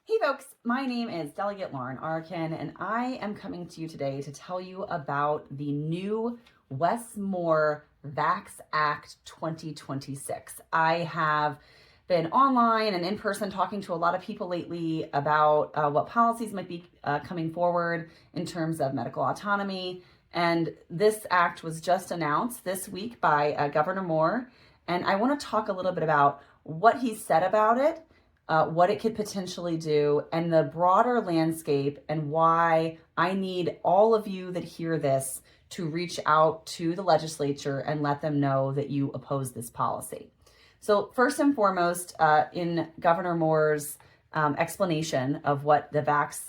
Hey folks, my name is Delegate Lauren Arikan, and I am coming to you today to tell you about the new Wes Moore Vax Act 2026. I have been online and in person talking to a lot of people lately about what policies might be coming forward in terms of medical autonomy. And this act was just announced this week by Governor Moore. And I want to talk a little bit about what he said about it, what it could potentially do, and the broader landscape, and why I need all of you that hear this to reach out to the legislature and let them know that you oppose this policy. So first and foremost, in Governor Moore's explanation of what the Vax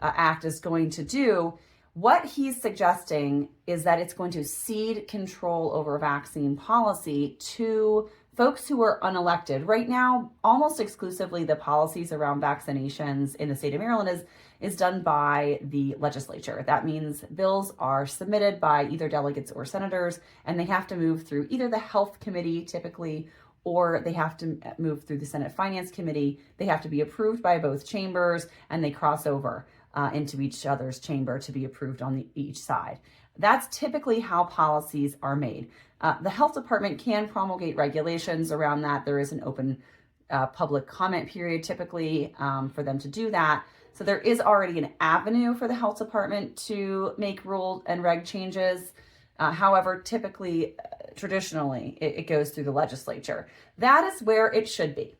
Act is going to do, what he's suggesting is that it's going to cede control over vaccine policy to folks who are unelected. Right now, almost exclusively the policies around vaccinations in the state of Maryland is done by the legislature. That means bills are submitted by either delegates or senators, and they have to move through either the health committee typically, or they have to move through the Senate Finance Committee. They have to be approved by both chambers, and they cross over into each other's chamber to be approved on each side. That's typically how policies are made. The health department can promulgate regulations around that. There is an open public comment period typically for them to do that. So there is already an avenue for the health department to make rule and reg changes. However, typically, traditionally, it goes through the legislature. That is where it should be.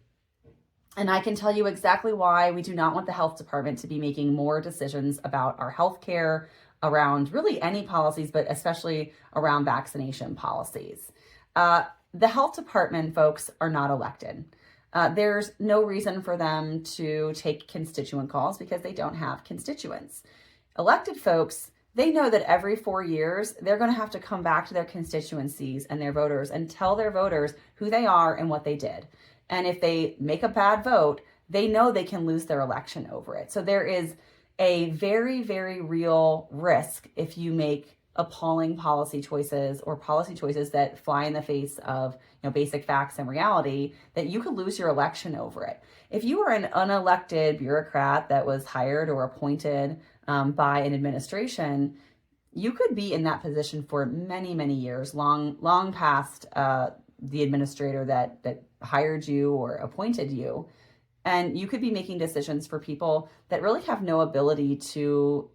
And I can tell you exactly why we do not want the health department to be making more decisions about our health care, around really any policies, but especially around vaccination policies. The health department folks are not elected. There's no reason for them to take constituent calls because they don't have constituents. Elected folks, they know that every 4 years, they're going to have to come back to their constituencies and their voters and tell their voters who they are and what they did. And if they make a bad vote, they know they can lose their election over it. So there is a very, very real risk if you make appalling policy choices or policy choices that fly in the face of basic facts and reality, that you could lose your election over it. If you are an unelected bureaucrat that was hired or appointed by an administration, you could be in that position for many, many years, long past the administrator that hired you or appointed you. And you could be making decisions for people that really have no ability to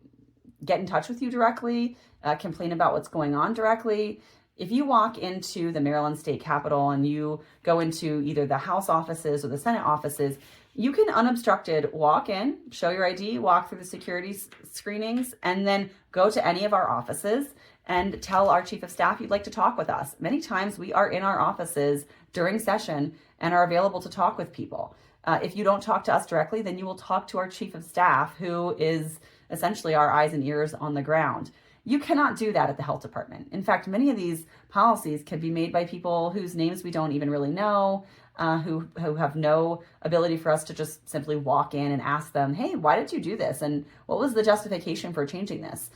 get in touch with you directly, complain about what's going on directly. If you walk into the Maryland State Capitol and you go into either the House offices or the Senate offices, you can unobstructed walk in, show your ID, walk through the security screenings, and then go to any of our offices and tell our chief of staff you'd like to talk with us. Many times we are in our offices during session and are available to talk with people. If you don't talk to us directly, then you will talk to our chief of staff, who is essentially our eyes and ears on the ground. You cannot do that at the health department. In fact, many of these policies can be made by people whose names we don't even really know, who have no ability for us to just simply walk in and ask them, hey, why did you do this? And what was the justification for changing this?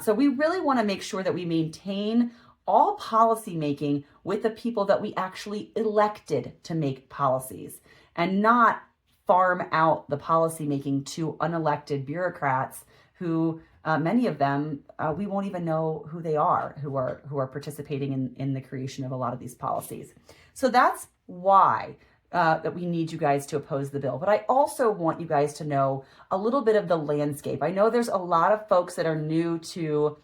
So we really want to make sure that we maintain all policy making with the people that we actually elected to make policies, and not farm out the policy making to unelected bureaucrats who many of them we won't even know who they are, who are participating in the creation of a lot of these policies. So that's why that we need you guys to oppose the bill. But I also want you guys to know a little bit of the landscape. I know there's a lot of folks that are new to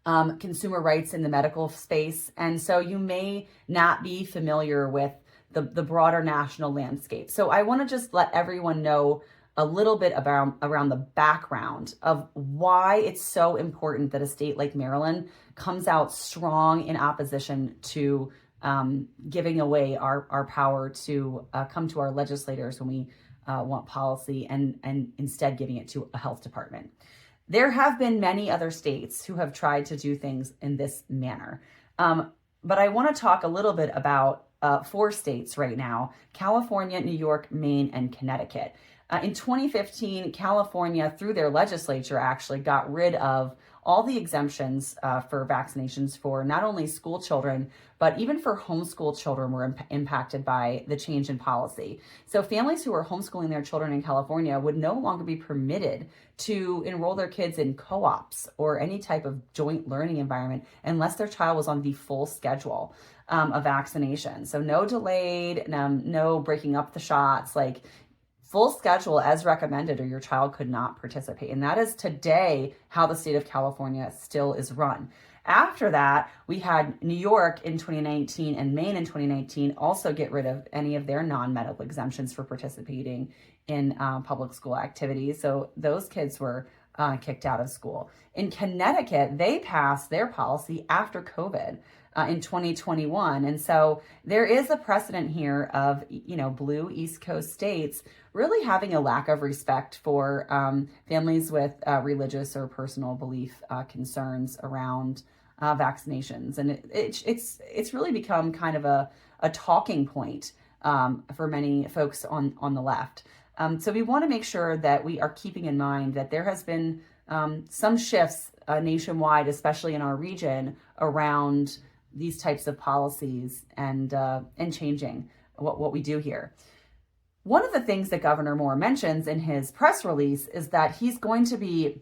consumer rights in the medical space, and so you may not be familiar with the broader national landscape. So I want to just let everyone know a little bit around the background of why it's so important that a state like Maryland comes out strong in opposition to giving away our power to come to our legislators when we want policy, and instead giving it to a health department. There have been many other states who have tried to do things in this manner. But I want to talk a little bit about 4 states right now: California, New York, Maine, and Connecticut. In 2015, California, through their legislature, actually got rid of all the exemptions for vaccinations for not only school children, but even for homeschool children were impacted by the change in policy. So families who were homeschooling their children in California would no longer be permitted to enroll their kids in co-ops or any type of joint learning environment unless their child was on the full schedule of vaccination. So no delayed, no breaking up the shots, like full schedule as recommended, or your child could not participate. And that is today how the state of California still is run. After that, we had New York in 2019 and Maine in 2019 also get rid of any of their non-medical exemptions for participating in public school activities. So those kids were kicked out of school. In Connecticut, they passed their policy after COVID in 2021. And so there is a precedent here of, blue East Coast states really having a lack of respect for families with religious or personal belief concerns around vaccinations. And it's really become kind of a talking point for many folks on the left. So we want to make sure that we are keeping in mind that there has been some shifts nationwide, especially in our region, around these types of policies and changing what we do here. One of the things that Governor Moore mentions in his press release is that he's going to be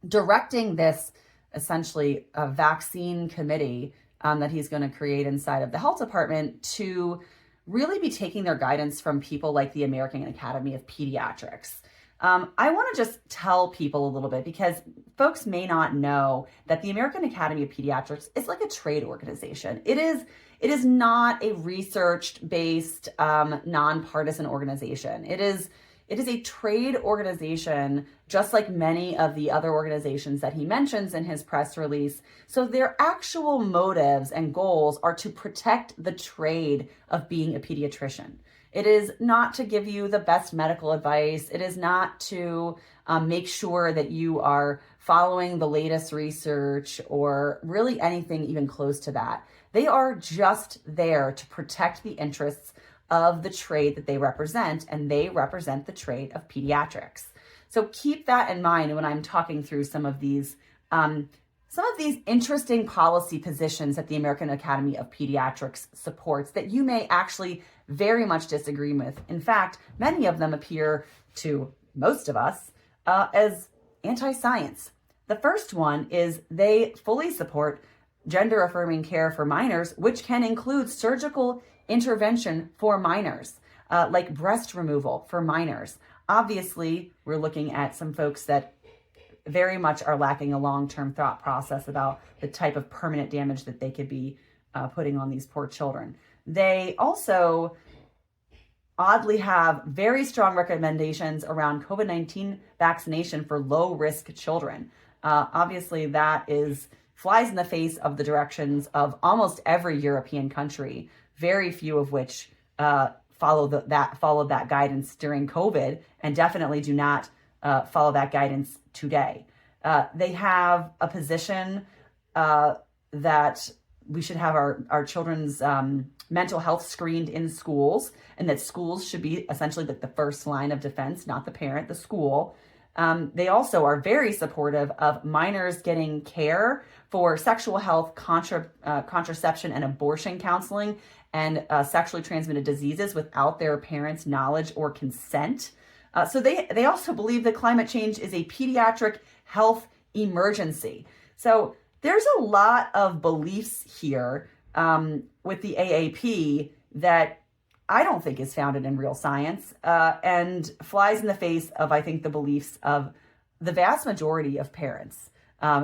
directing this essentially a vaccine committee that he's going to create inside of the health department to really be taking their guidance from people like the American Academy of Pediatrics. I want to just tell people a little bit, because folks may not know that the American Academy of Pediatrics is like a trade organization. It is not a research-based, nonpartisan organization. It is a trade organization, just like many of the other organizations that he mentions in his press release. So their actual motives and goals are to protect the trade of being a pediatrician. It is not to give you the best medical advice. It is not to make sure that you are following the latest research or really anything even close to that. They are just there to protect the interests of the trade that they represent, and they represent the trade of pediatrics. So keep that in mind when I'm talking through some of these interesting policy positions that the American Academy of Pediatrics supports that you may actually very much disagree with. In fact, many of them appear to most of us as anti-science. The first one is they fully support gender-affirming care for minors, which can include surgical intervention for minors, like breast removal for minors. Obviously, we're looking at some folks that very much are lacking a long-term thought process about the type of permanent damage that they could be putting on these poor children. They also oddly have very strong recommendations around COVID-19 vaccination for low-risk children. Obviously, that flies in the face of the directions of almost every European country, very few of which followed that guidance during COVID, and definitely do not follow that guidance today. They have a position that we should have our children's mental health screened in schools, and that schools should be essentially like the first line of defense, not the parent, the school. They also are very supportive of minors getting care for sexual health, contraception, and abortion counseling, and sexually transmitted diseases without their parents' knowledge or consent. So they also believe that climate change is a pediatric health emergency. So there's a lot of beliefs here with the AAP that I don't think is founded in real science and flies in the face of, I think, the beliefs of the vast majority of parents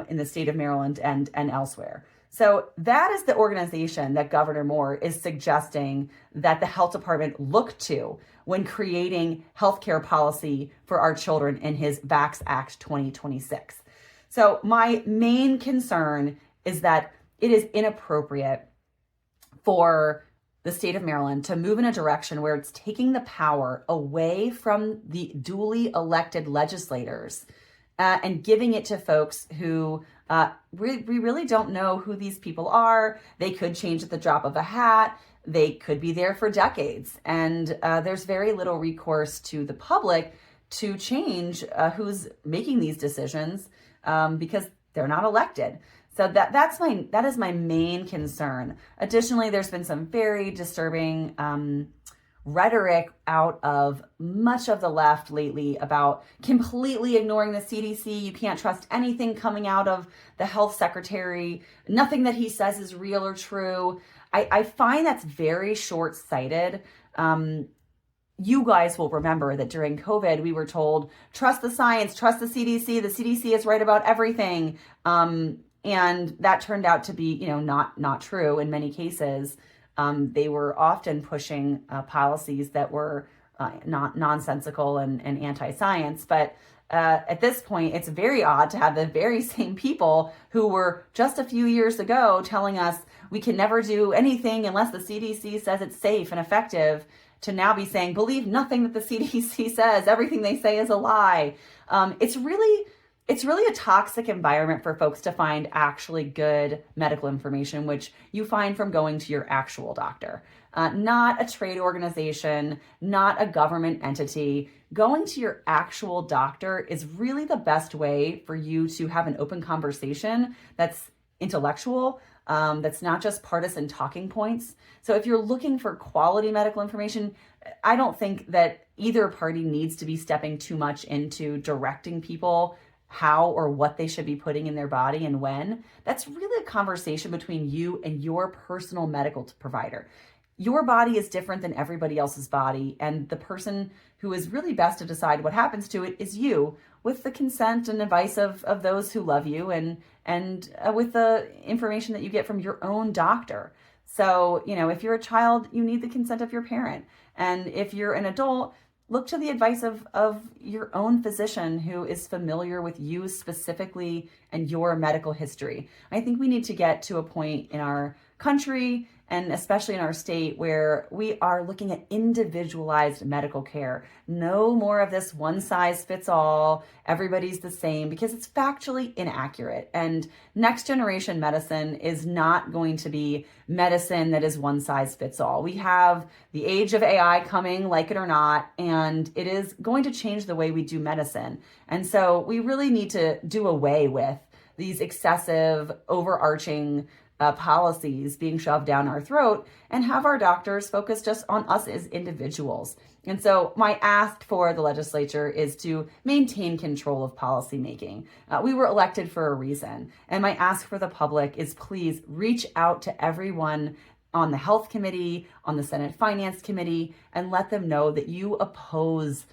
in the state of Maryland and elsewhere. So that is the organization that Governor Moore is suggesting that the health department look to when creating healthcare policy for our children in his Vax Act 2026. So my main concern is that it is inappropriate for the state of Maryland to move in a direction where it's taking the power away from the duly elected legislators and giving it to folks who we really don't know who these people are. They could change at the drop of a hat. They could be there for decades. And there's very little recourse to the public to change who's making these decisions because they're not elected. So that is my main concern. Additionally, there's been some very disturbing rhetoric out of much of the left lately about completely ignoring the CDC. You can't trust anything coming out of the health secretary. Nothing that he says is real or true. I find that's very short-sighted. You guys will remember that during COVID, we were told, trust the science, trust the CDC. The CDC is right about everything. And that turned out to be, not true in many cases. They were often pushing policies that were not nonsensical and anti-science. But at this point, it's very odd to have the very same people who were just a few years ago telling us we can never do anything unless the CDC says it's safe and effective, to now be saying, believe nothing that the CDC says, everything they say is a lie. It's really a toxic environment for folks to find actually good medical information, which you find from going to your actual doctor, not a trade organization, not a government entity. Going to your actual doctor is really the best way for you to have an open conversation that's intellectual, that's not just partisan talking points. So if you're looking for quality medical information, I don't think that either party needs to be stepping too much into directing people how or what they should be putting in their body and when. That's really a conversation between you and your personal medical provider. Your body is different than everybody else's body, and the person who is really best to decide what happens to it is you, with the consent and advice of those who love you, and with the information that you get from your own doctor. So, if you're a child, you need the consent of your parent. And if you're an adult, look to the advice of your own physician who is familiar with you specifically and your medical history. I think we need to get to a point in our country, and especially in our state, where we are looking at individualized medical care. No more of this one size fits all, everybody's the same, because it's factually inaccurate. And next generation medicine is not going to be medicine that is one size fits all. We have the age of AI coming, like it or not, and it is going to change the way we do medicine. And so we really need to do away with these excessive, overarching policies being shoved down our throat, and have our doctors focus just on us as individuals. And so my ask for the legislature is to maintain control of policymaking. We were elected for a reason. And my ask for the public is, please reach out to everyone on the Health Committee, on the Senate Finance Committee, and let them know that you oppose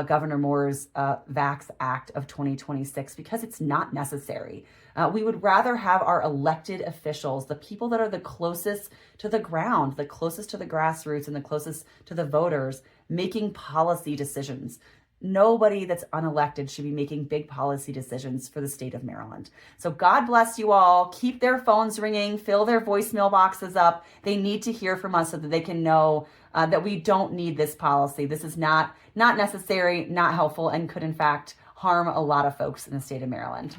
Governor Moore's Vax Act of 2026, because it's not necessary. We would rather have our elected officials, the people that are the closest to the ground, the closest to the grassroots, and the closest to the voters, making policy decisions. Nobody that's unelected should be making big policy decisions for the state of Maryland. So God bless you all. Keep their phones ringing, fill their voicemail boxes up. They need to hear from us so that they can know that we don't need this policy. This is not necessary, not helpful, and could in fact harm a lot of folks in the state of Maryland.